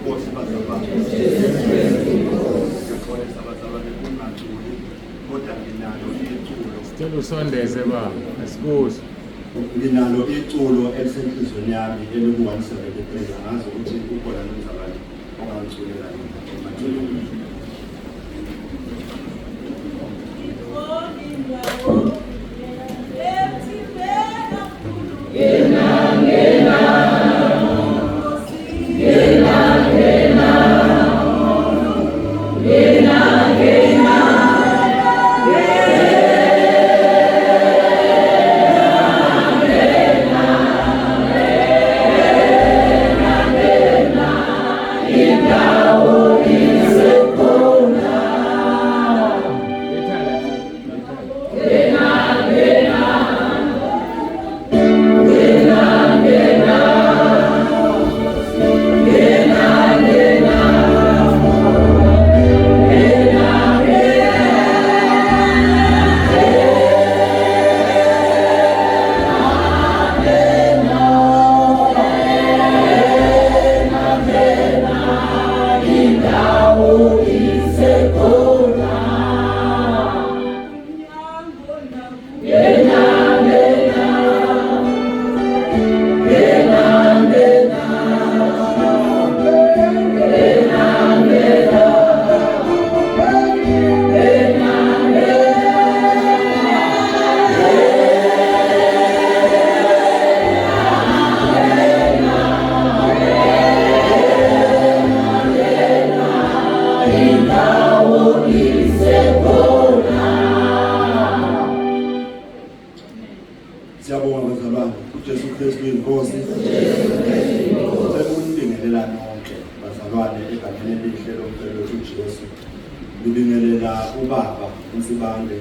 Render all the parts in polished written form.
Inkosi bazalwane. Ngiyakholisa bazalwane kungathuli kodwa nginalo iculo. Sicela usondeze baba, asikuzwe. Nginalo iculo elisenhlizweni yami eliku-173 ngazi ukuthi ukhona nomzalwane ongangiculela ngaculo. Siyabonga bazalwane, uJesu Kristu inkosi. Sekubingelela nonke bazalwane egameni elihle lomfelo uJesu. Ngibingelela ubaba uNsibande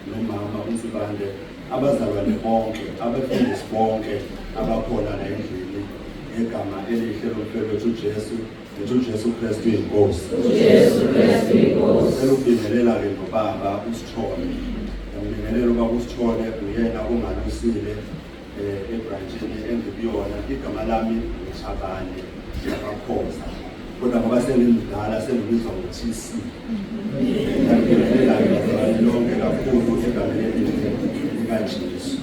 nomama uNsibande, abazalwane bonke, abafundisi bonke abakhona la endlini egama elihle lomfelo uJesu. uJesu Kristu inkosi. uJesu Kristu inkosi. Sekubingelela ke nobaba uSithole. Ngibingelela ubaba uSithole uyena ongalusile ebranchini engibiyona. Igama lami uThabane yakakhoza. Kodwa ngoba sengimdala sengibizwa ngoTC. Ngibingelela bazalwane lonke kakhulu egameni elihle likaJesu.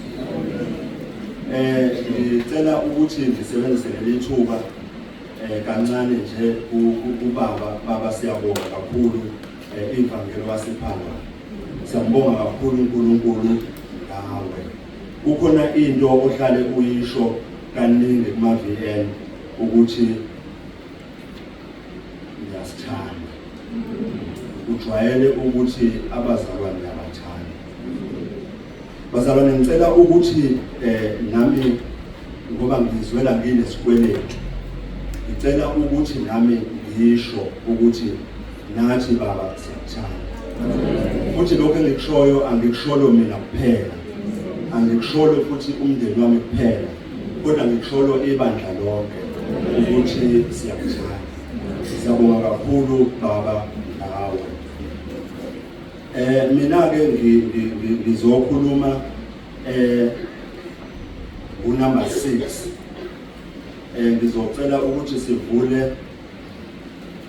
Ngicela ukuthi ngisebenzise leli thuba kancane nje ubaba siyabonga kakhulu ivangeli wasiphala. Siyambonga kakhulu uNkulunkulu ngawe. Kukhona into ohlale uyisho kaningi kuma-VN ukuthi ngiyasithanda. Ujwayele ukuthi abazalwane abathanda. Bazalwane ngicela ukuthi nami ngoba ngizwela nginesikweletu, ngicela ukuthi nami ngisho ukuthi nathi baba siyakuthanda. Futhi lokho engikushoyo angikusholo mina kuphela, angikusholo futhi umndeni wami kuphela, kodwa ngikusholo ibandla lonke ukuthi siyakuthanda. Siyabonga kakhulu baba ngawe. Mina ke ngizokhuluma unumber 6. Ngizocela ukuthi sivule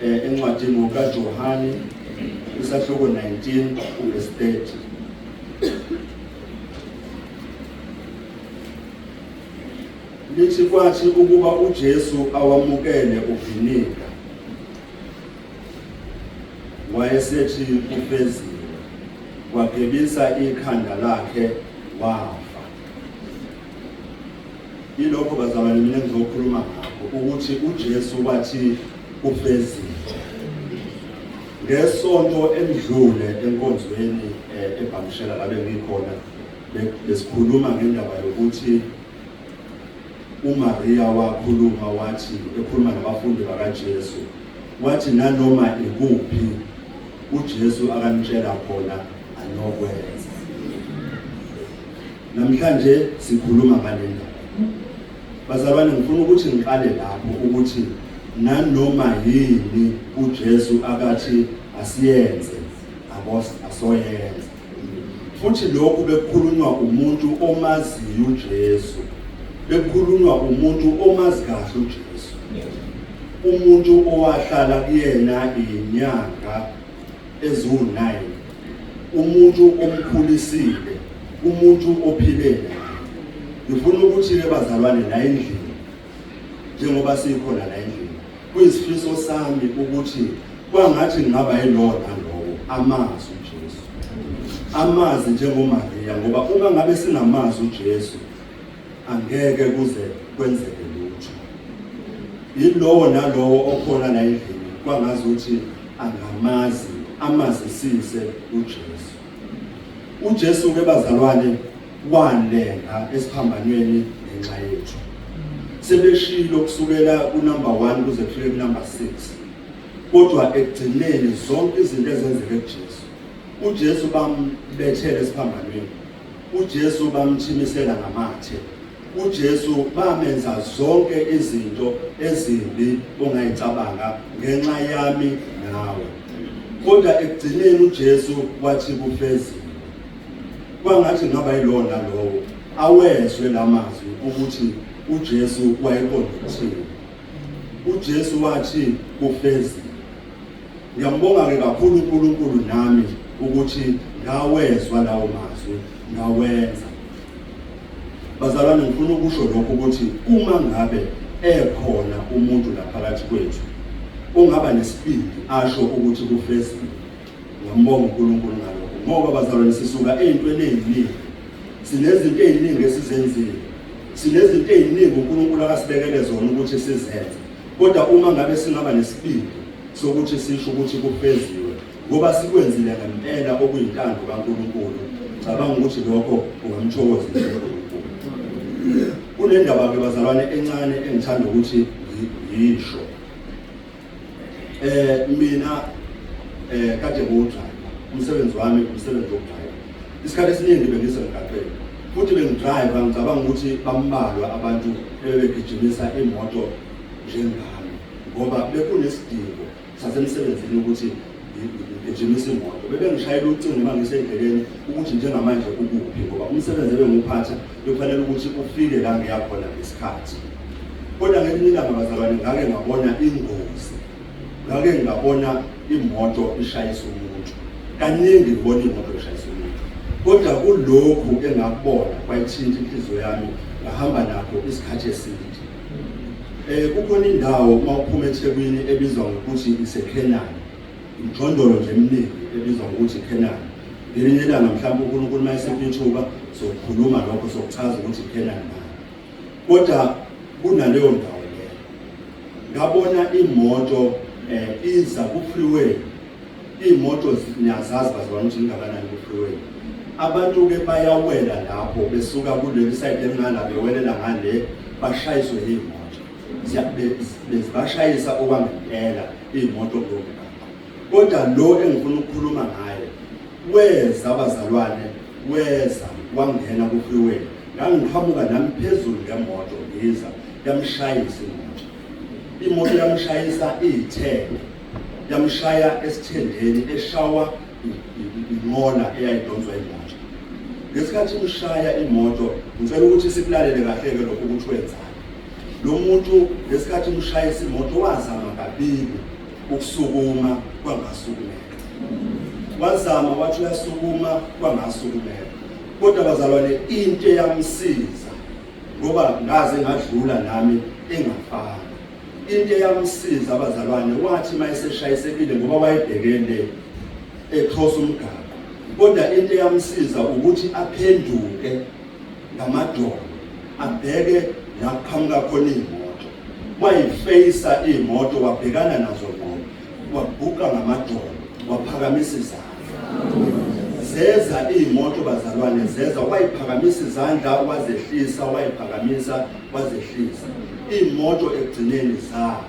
encwadini kaJohane isahluko 19 verse 30. Lithi kwathi ukuba uJesu awamukele uVinika, wayesethi ufezile, wagebisa ikhanda lakhe wafa. Yilokho bazalwane mina ngizokhuluma ngakho ukuthi uJesu wathi ufezile. Ngesonto endlule enkonzweni eBhamshela la bengikhona besikhuluma ngendaba yokuthi uMaria wakhuluma wathi ekhuluma nabafundi bakaJesu wathi nanoma ikuphi uJesu akamtshela khona anokwenza. Namhlanje sikhuluma ngale ndaba. Bazalwane ngifuna ukuthi ngiqale lapho ukuthi nanoma yini uJesu akathi asiyenze asoyenza. Futhi lokhu bekukhulunywa umuntu omaziyo uJesu, bekukhulunywa umuntu omazi kahle uJesu. umuntu owahlala kuyena inyanga ezu9, umuntu omkhulisile, umuntu ophile naye. Ngifuna ukuthi-ke bazalwane la endlini, njengoba sikhona la endlini, kuyisifiso sami ukuthi kwangathi ngingaba yilona lowo amazi uJesu, amazi njengoMaria, ngoba uma ngabe sinamazi uJesu angeke kuze kwenzeke lutho. Yilowo nalowo okhona la endlini kwangazi ukuthi angamazi, amazisise uJesu. uJesu-ke bazalwane walenga esiphambanweni ngenxa yethu. Sebeshilo kusukela kunumber 1 kuze kufike kunumber 6. Kodwa ekugcineni zonke izinto ezenzeke kuJesu, uJesu bambethele esiphambanweni, uJesu bamthimisela ngamathe, uJesu bamenza zonke izinto ezimbi ongayicabanga ngenxa yami nawe. Kodwa ekugcineni uJesu wathi kufezile. Kwangathi ngaba yilona lowo awezwe lamazwi ukuthi uJesu wayeqonda ukuthini. uJesu wathi kufezile. Ngiyambonga-ke kakhulu uNkulunkulu nami ukuthi ngawezwa lawo mazwi, ngawenza. Bazalwane, ngifuna ukusho lokho ukuthi uma ngabe ekhona umuntu la phakathi kwethu ongaba nesibindi asho ukuthi kufezile, ngiyambonga uNkulunkulu ngalokho. Ngoba bazalwane, sisuka ey'ntweni ey'ningi, sinezinto ey'ningi esizenzile, sinezinto ey'ningi uNkulunkulu akasibekele zona ukuthi sizenze. Kodwa uma ngabe singaba nesibindi sokuthi sisho ukuthi kufeziwe, ngoba sikwenzile ngempela okuyintando kaNkulunkulu, cabanga ukuthi lokho kungamthokozisa uNkulunkulu. Kunendaba-ke bazalwane encane engithanda ukuthi ngisho. Mina kade ngiwudrayiva, umsebenzi wami umsebenzi wokudrayiva. Isikhathi esiningi bengisemgaqweni, futhi bengidrayiva ngicabanga ukuthi bambalwa abantu bebegijimisa imoto njengami, ngoba bekunesidingo sasemsebenzini ukuthi ngigijimisa imoto. Bebengishayela ucingo uma ngisendleleni ukuthi njengamanje ukuphi, ngoba umsebenzi ebengiwuphatha bekufanele ukuthi ufike la ngiyakhona ngesikhathi. Kodwa ngelinye ilanga bazalwane ngake ngabona ingozi, ngake ngabona imoto ishayisa umuntu. Kaningi ngibona imoto ishayisa umuntu, kodwa kulokhu engakubona kwayithinta inhliziyo yami, ngahamba nakho isikhathi eside. Kukhona indawo uma uphuma eThekwini ebizwa ngokuthi iseKhenani, imjondolo nje eminingi ebizwa ngokuthi iKhenani. Ngelinye ilanga mhlawumbe uNkulunkulu mayesipha ithuba sokukhuluma lokho, sokuchaza ukuthi iKhenani ngani. Kodwa kunaleyo ndawo leyo ngabona imoto iza ku-freeway. Iy'moto niyazazi bazalwane ukuthi ingakanani ku-freeway. Abantu-ke bayawela lapho besuka kuleli side elingala bewelela ngale, bashayiswe iy'moto. Bashayisa okwangempela iy'moto kulokhu. Kodwa lo engifuna ukukhuluma ngaye weza bazalwane, weza wangena ku-freeway. Ngangiqhamuka nami phezulu ngemoto ngiza, yamshayisa imoto. Imoto yamshayisa iy'thende, yamshaya esithendeni, eshawa inqola eyayidonswa imoto. Ngesikhathi imshaya imoto, ngicela ukuthi sikulalele kahle-ke lokho ukuthi wenzani. Lo muntu ngesikhathi imshayisa imoto wazama kabili ukusukuma, kwangasukumeka. Wazama wathi uyasukuma, kwangasukumeka. Kodwa bazalwane, into eyamsiza, ngoba ngaze ngadlula nami engafana, into eyamsiza bazalwane, wathi mayeseshayisekile ngoba wayebhekele ecross umgaqo. Kodwa into eyamsiza ukuthi aphenduke ngamadolo, abheke la kuqhamuka khona iy'moto. Wayifeyisa iy'moto, wabhekana nazo ngqo, wabhuqa ngamadolo, waphakamisa izandla. Zeza iy'moto bazalwane, zeza, wayiphakamisa izandla, wazehlisa, wayiphakamisa, wazehlisa. Iy'moto ekugcineni zama.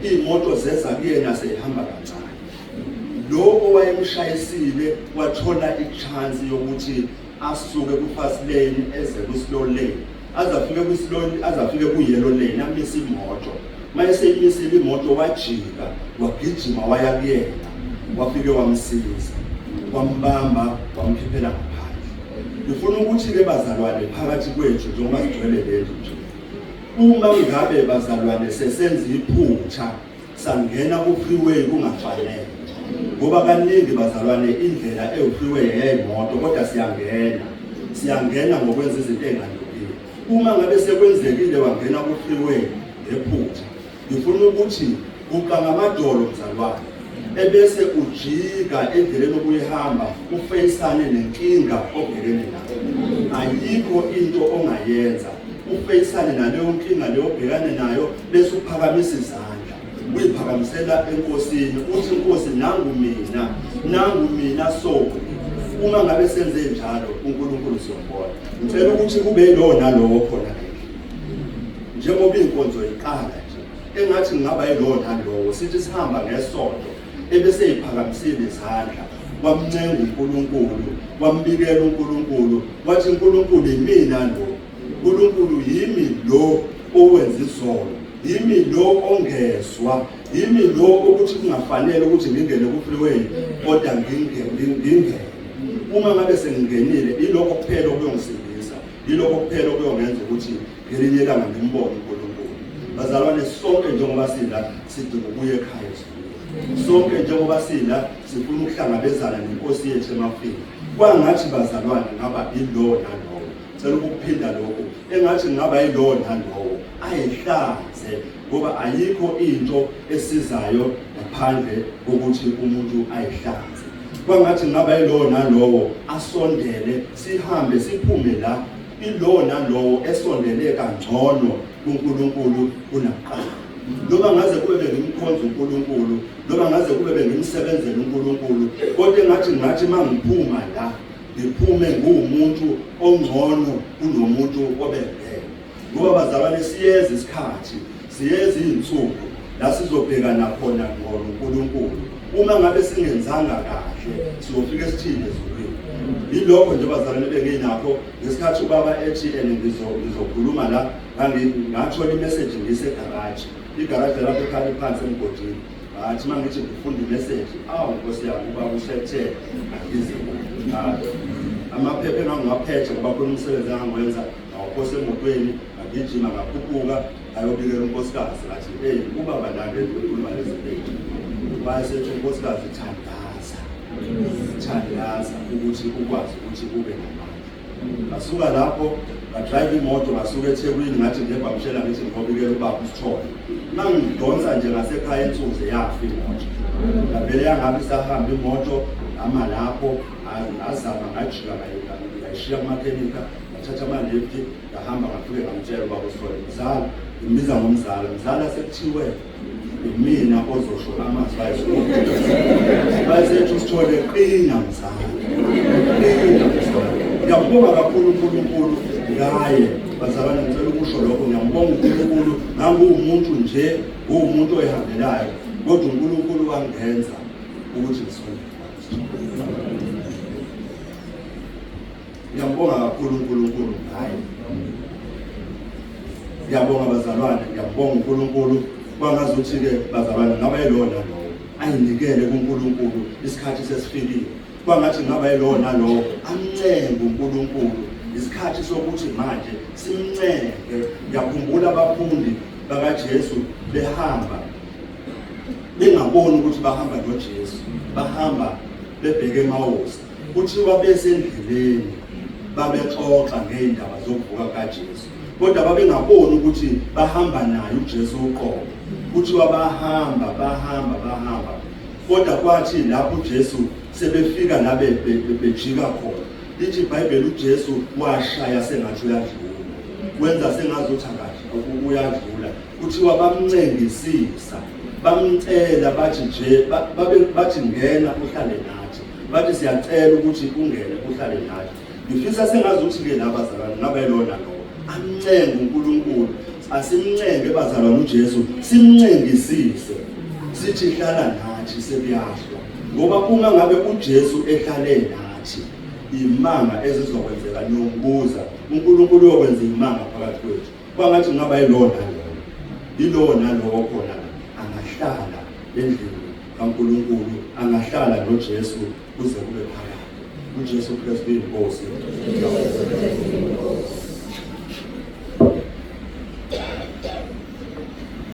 Iy'moto zeza kuyena seyihamba kancane. Lo owayemshayisile wathola i-chance yokuthi asuke ku-fast lane eze ku-slow lane, azafike ku-yellow lane, amise imoto. Mayeseyimisile imoto wajika, wagijima waya kuyena, wafike wamsiza, wambamba, wamkhiphela ngaphandle. Ngifuna ukuthi-ke bazalwane phakathi kwethu njengoba sigcwele leli nje, uma ngabe bazalwane sesenza iphutha sangena ku-freeway kungafanele, ngoba kaningi bazalwane indlela ewu-freeway eyayimoto kodwa siyangena ngokwenza izinto ey'ngalungile. Uma ngabe sekwenzekile wangena ku-freeway ngephutha, ngifuna ukuthi uqanga amadolo mzalwane, ebese ujika endleleni obuyihamba ufeyisane nenkinga obhekene nayo. Ayikho into ongayenza ufeyisane naleyo nkinga leyo obhekane nayo bese uphakamisa izandla uyiphakamisela enkosini uthi Nkosi nangu mina so. Uma ngabe senze njalo uNkulunkulu siyambona. Ngicela ukuthi kube yilo nalowo khona njengoba inkonzo iqala nje engathi ngaba yilo nalowo sithi sihamba ngesonto ebese iphakamisile izandla wamncenga uNkulunkulu wambikela uNkulunkulu wathi uNkulunkulu yimina lo, uNkulunkulu yimi lo owenza izono, yimi lo ongezwa, yimi lo ukuthi kungafanele ukuthi ngingene ku-freeway kodwa ngingene. Uma ngabe sengingenile ilokho kuphela okuyongisindisa, ilokho kuphela okuyongenza ukuthi ngelinye ilanga ngimbone uNkulunkulu. Bazalwane, sonke njengoba sila sidinga ukuya ekhaya, sonke njengoba sila sifuna ukuhlangabezana nenkosi yethu emafini. Kwangathi bazalwane ngaba ilo nalowo, cela ukuphinda lokho, engathi ngaba yilo nalowo ayihlaze, ngoba ayikho into esizayo ngaphandle kokuthi umuntu ayihlaze. Kwangathi ngaba yilo nalowo asondele, sihambe siphume la, ilo nalowo esondele kangcono kuNkulunkulu kunakuqala. Noma ngaze kube bengimkhonza uNkulunkulu, noma ngaze kube bengimsebenzela uNkulunkulu, kodwa ngathi mangiphuma la ngiphume ngumuntu ongcono kunomuntu obengeke. Ngoba bazalwane siyeza isikhathi, siyeza izinsuku la sizobhekana khona ngoNkulunkulu. Uma ngabe singenzanga kahle siyofika esithile ezulwini. Yilokho nje bazalwane benginakho ngesikhathi ubaba ethi ngizokhuluma la ngathola imessage ngisegarage. Igaraje lapho ekhali phansi emgodini. Athi mangithi ngifunda imessage, Nkosi yami ubaba usethe angizi. Amaphepha engangaphethe ngoba khona umsebenzi engangwenza awuphose emotweni, ngagijima ngakhuphuka ayobikela unkosikazi ngathi ubaba nande ukhuluma lezi zinto. Bayesethi unkosikazi thandaza ukuthi ukwazi ukuthi ube namandla. Basuka lapho badrive imoto basuka eThekwini ngathi ngiyabamshela ngithi ngobikela ubaba uSithole. Mangidonsa nje ngasekhaya ensuze yafa imoto. Ngavele yangabe isahamba imoto ama lapho azama ngajika ngayishiya kumakhenika ngathatha amalifti ngahamba ngafike ngamtshela ubaba uSithole, mzala imbiza ngomzala sekuthiwe mina ozosho amazwi bayisethi uSithole qina mzala. Ngiyabonga kakhulu uNkulunkulu ngaye bazalwane, ngicela ukusho lokho. Ngiyambonga uNkulunkulu nangumuntu nje umuntu oyihambelayo, kodwa uNkulunkulu wangenza ukuthi ngisonde. Ngiyambonga kakhulu uNkulunkulu ngaye. Ngiyabonga bazalwane, ngiyambonga uNkulunkulu. Kwangazuthi-ke bazalwane ngaba yilo nalowo ayinikele kuNkulunkulu isikhathi sesifikile. Kwangathi ngaba yilo nalowo amncenge uNkulunkulu isikhathi sokuthi manje simncenge. Ngiyakhumbula abafundi bakaJesu behamba bengaboni ukuthi bahamba noJesu, bahamba bebheke eMawusi. Kuthiwa besendleleni babexoxa ngezindaba zokuvuka kaJesu, kodwa babengaboni ukuthi bahamba naye uJesu uqobo. Kuthiwa bahamba, kodwa kwathi lapho uJesu sebefika la bejika khona, lithi iBhayibheli uJesu washaya sengathi uyadlula, wenza sengazuthi akathi uyadlula. Kuthiwa bamncengisisa, bamcela bathi nje bathi ngena uhlale nathi, bathi siyacela ukuthi ungene uhlale nathi. Ngifisa sengazuthi-ke labazalwane ngaba yilona lo amncenge uNkulunkulu. Asimncenge bazalwane uJesu, simncengisise sithi hlala nathi sekuyashwa, ngoba uma ngabe uJesu ehlale nathi imanga ezizokwenzeka nombuza uNkulunkulu uyokwenza imanga phakathi kwethu. Kwangathi ngaba yilona lo khona angahlala endlini kaNkulunkulu, angahlala noJesu kuze kube phakade. uJesu Kristu inkosi.